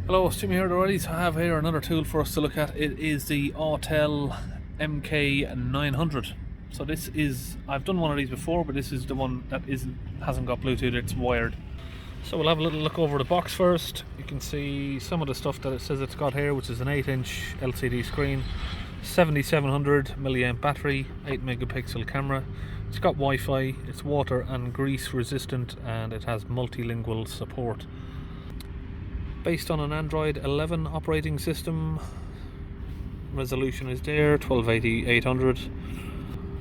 Hello, it's Jimmy here already. So I have here another tool for us to look at. It is the Autel MK900. So this is, I've done one of these before, but this is the one that hasn't got Bluetooth, it's wired. So we'll have a little look over the box first. You can see some of the stuff that it says it's got here, which is an 8-inch LCD screen, 7700 milliamp battery, 8 megapixel camera. It's got Wi-Fi, it's water and grease resistant, and it has multilingual support. Based on an Android 11 operating system. Resolution is there, 1280-800.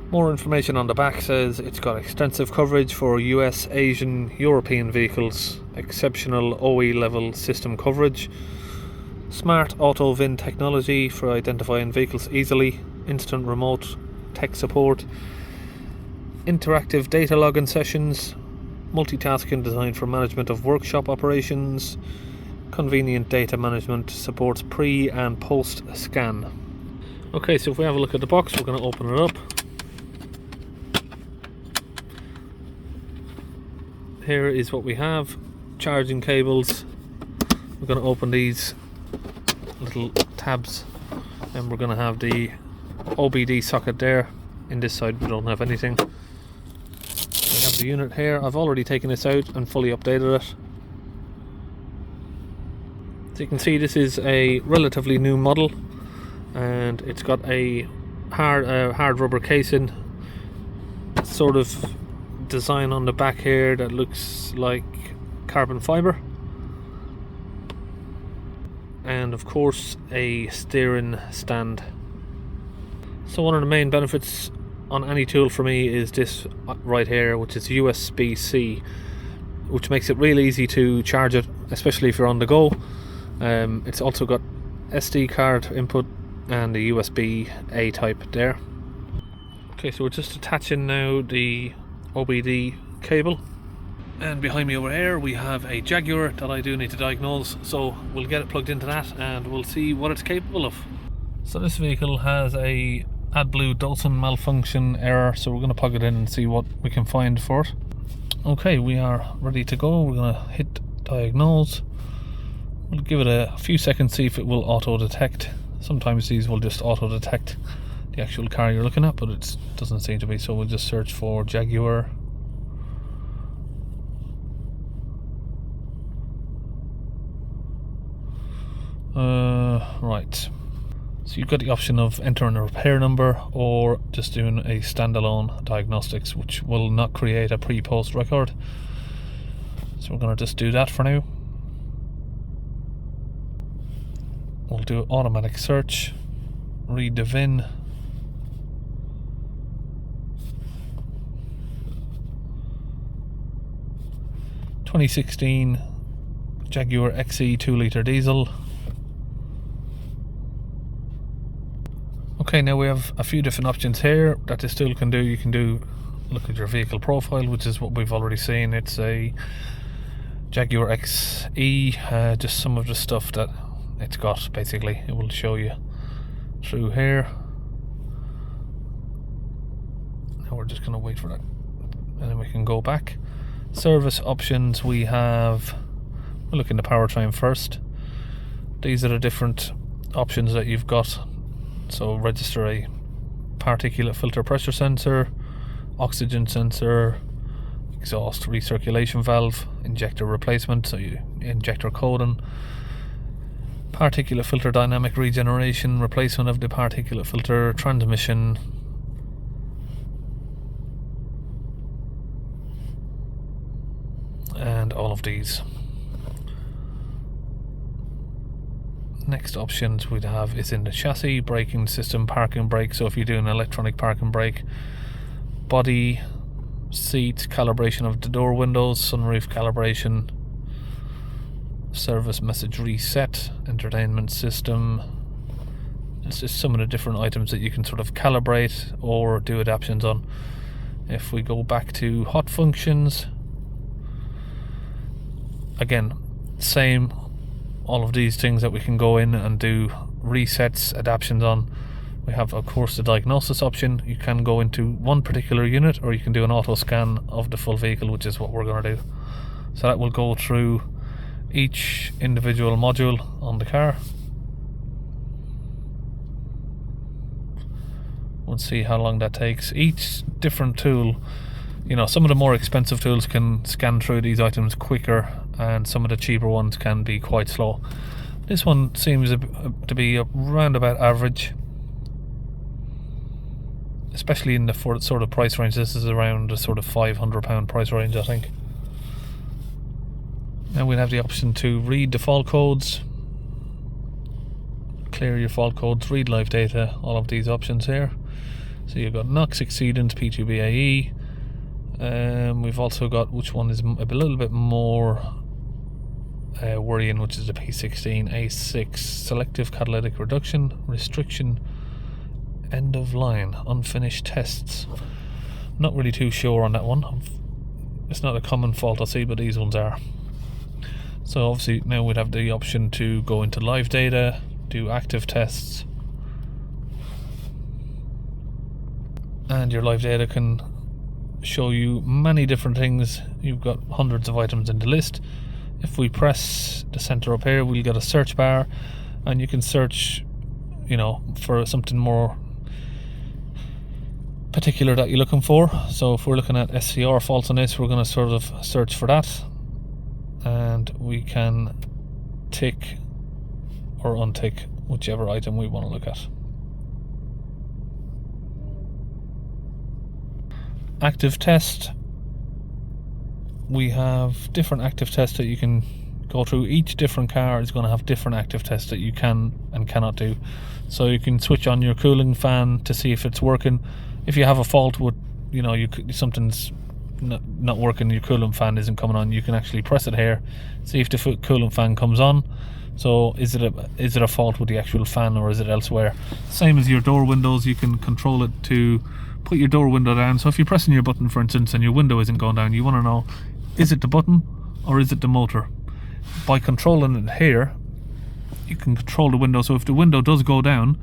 More information on the back says it's got extensive coverage for US, Asian, European vehicles, exceptional OE level system coverage, smart auto VIN technology for identifying vehicles easily, instant remote tech support, interactive data login sessions, multitasking designed for management of workshop operations, convenient data management, supports pre and post scan. Okay, so if we have a look at the box, we're going to open it up. Here is what we have: charging cables. We're going to open these little tabs, and we're going to have the OBD socket there. In this side we don't have anything. We have the unit here. I've already taken this out and fully updated it. So you can see this is a relatively new model, and it's got a hard rubber casing, sort of design on the back here that looks like carbon fiber, and of course a steering stand. So one of the main benefits on any tool for me is this right here, which is USB-C, which makes it really easy to charge it, especially if you're on the go. It's also got SD card input and the USB A type there. Okay, so we're just attaching now the OBD cable, and behind me over here we have a Jaguar that I do need to diagnose, so we'll get it plugged into that and we'll see what it's capable of. So this vehicle has a AdBlue Dotson malfunction error, so we're going to plug it in and see what we can find for it. Okay, we are ready to go. We're going to hit diagnose. We'll give it a few seconds, see if it will auto detect. Sometimes these will just auto detect the actual car you're looking at, but it doesn't seem to be, so we'll just search for Jaguar. Right, so you've got the option of entering a repair number or just doing a standalone diagnostics, which will not create a pre-post record, so we're going to just do that for now. We'll do automatic search, read the VIN, (2016) Jaguar XE 2-litre diesel. Okay, now we have a few different options here that this tool can do. You can look at your vehicle profile, which is what we've already seen. It's a Jaguar XE, just some of the stuff that it's got. Basically it will show you through here. Now we're just going to wait for that, and then we can go back. Service options, we'll look in the powertrain first. These are the different options that you've got. So register a particulate filter pressure sensor, oxygen sensor, exhaust recirculation valve, injector replacement, so you injector coding, particulate filter dynamic regeneration, replacement of the particulate filter, transmission, and all of these. Next options we'd have is in the chassis, braking system, parking brake, so if you do an electronic parking brake, body, seat, calibration of the door windows, sunroof calibration, service message reset, entertainment system. It's just some of the different items that you can sort of calibrate or do adaptations on. If we go back to hot functions, again, same, all of these things that we can go in and do resets, adaptations on. We have, of course, the diagnosis option. You can go into one particular unit, or you can do an auto scan of the full vehicle, which is what we're going to do. So that will go through each individual module on the car. We'll see how long that takes. Each different tool, you know, some of the more expensive tools can scan through these items quicker, and some of the cheaper ones can be quite slow. This one seems to be around about average, especially in the sort of price range. This is around the sort of £500 price range, I think. Now we'll have the option to read the fault codes, clear your fault codes, read live data, all of these options here. So you've got NOx exceedance, P2BAE. We've also got, which one is a little bit more worrying, which is the P16, A6, selective catalytic reduction, restriction, end of line, unfinished tests. Not really too sure on that one. It's not a common fault I see, but these ones are. So obviously now we'd have the option to go into live data, do active tests, and your live data can show you many different things. You've got hundreds of items in the list. If we press the center up here, we'll get a search bar, and you can search, you know, for something more particular that you're looking for. So if we're looking at SCR faults on this, we're going to sort of search for that, and we can tick or untick whichever item we want to look at. Active test. We have different active tests that you can go through. Each different car is going to have different active tests that you can and cannot do. So you can switch on your cooling fan to see if it's working. If you have a fault with, you know, something's not working, your cooling fan isn't coming on, you can actually press it here, see if the cooling fan comes on. So is it a fault with the actual fan, or is it elsewhere? Same as your door windows, you can control it to put your door window down. So if you're pressing your button, for instance, and your window isn't going down, you want to know, is it the button or is it the motor? By controlling it here, you can control the window. So if the window does go down,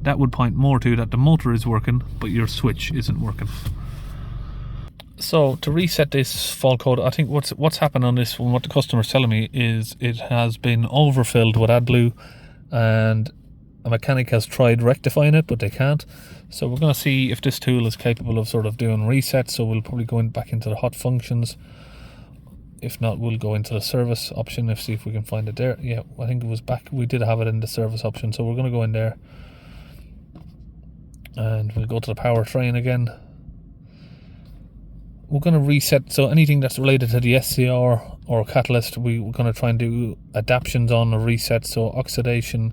that would point more to that the motor is working, but your switch isn't working. So to reset this fault code, I think what's happened on this one, what the customer's telling me, is it has been overfilled with AdBlue, and a mechanic has tried rectifying it, but they can't. So we're going to see if this tool is capable of sort of doing resets. So we'll probably go back into the hot functions. If not, we'll go into the service option and see if we can find it there. Yeah, I think it was back. We did have it in the service option, so we're going to go in there, and we'll go to the powertrain again. We're going to reset, so anything that's related to the SCR or catalyst, we're going to try and do adaptions on a reset. So oxidation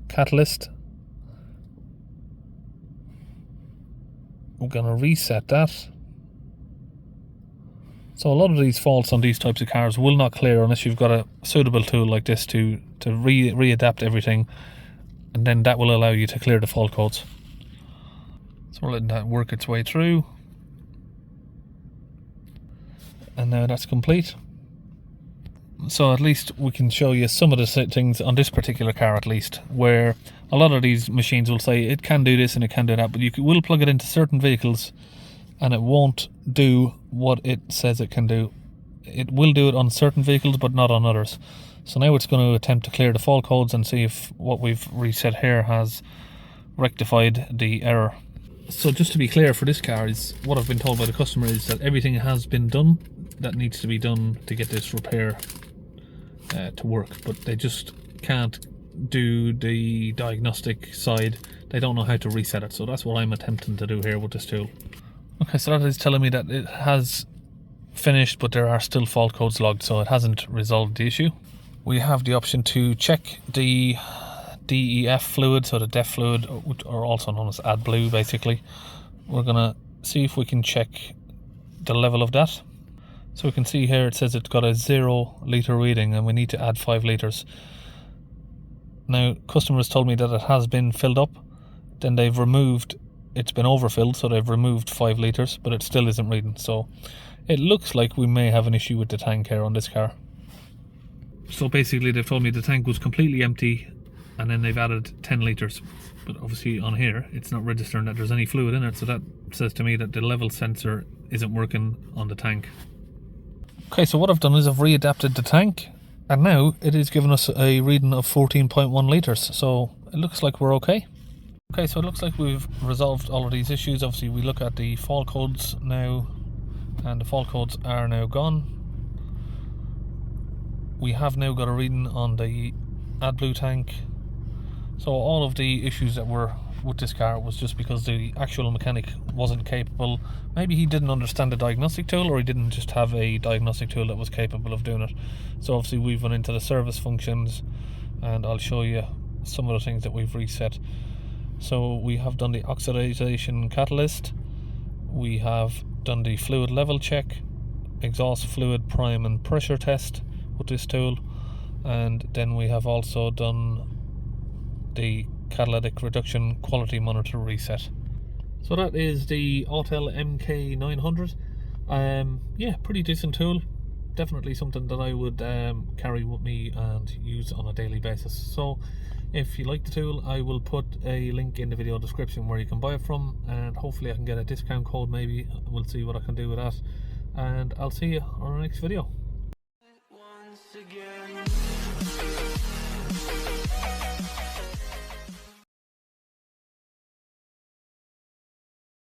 catalyst, we're going to reset that. So a lot of these faults on these types of cars will not clear unless you've got a suitable tool like this to readapt everything, and then that will allow you to clear the fault codes. So we're letting that work its way through. And now that's complete. So at least we can show you some of the things on this particular car, at least, where a lot of these machines will say it can do this and it can do that, but you will plug it into certain vehicles and it won't do what it says it can do. It will do it on certain vehicles, but not on others. So now it's going to attempt to clear the fault codes and see if what we've reset here has rectified the error. So just to be clear, for this car, is what I've been told by the customer is that everything has been done that needs to be done to get this repair to work, but they just can't do the diagnostic side. They don't know how to reset it, so that's what I'm attempting to do here with this tool. Okay, so that is telling me that it has finished, but there are still fault codes logged, so it hasn't resolved the issue. We have the option to check the DEF fluid, so the DEF fluid, or also known as AdBlue, basically. We're gonna see if we can check the level of that. So we can see here it says it's got a 0 litre reading and we need to add 5 litres. Now, customers told me that it has been filled up, then they've removed, it's been overfilled, so they've removed 5 litres, but it still isn't reading. So it looks like we may have an issue with the tank here on this car. So basically they've told me the tank was completely empty, and then they've added 10 litres. but obviously on here it's not registering that there's any fluid in it, so that says to me that the level sensor isn't working on the tank. Okay, so what I've done is I've readapted the tank, and now it is giving us a reading of 14.1 litres, so it looks like we're okay. Okay, so it looks like we've resolved all of these issues. Obviously we look at the fault codes now, and the fault codes are now gone. We have now got a reading on the AdBlue tank. So all of the issues that were with this car was just because the actual mechanic wasn't capable. Maybe he didn't understand the diagnostic tool, or he didn't just have a diagnostic tool that was capable of doing it. So obviously we've went into the service functions, and I'll show you some of the things that we've reset. So we have done the oxidation catalyst, we have done the fluid level check, exhaust fluid prime and pressure test with this tool, and then we have also done the catalytic reduction quality monitor reset. So that is the Autel MK900. Yeah, pretty decent tool. Definitely something that I would carry with me and use on a daily basis. So if you like the tool, I will put a link in the video description where you can buy it from, and hopefully I can get a discount code. Maybe we'll see what I can do with that, and I'll see you on our next video.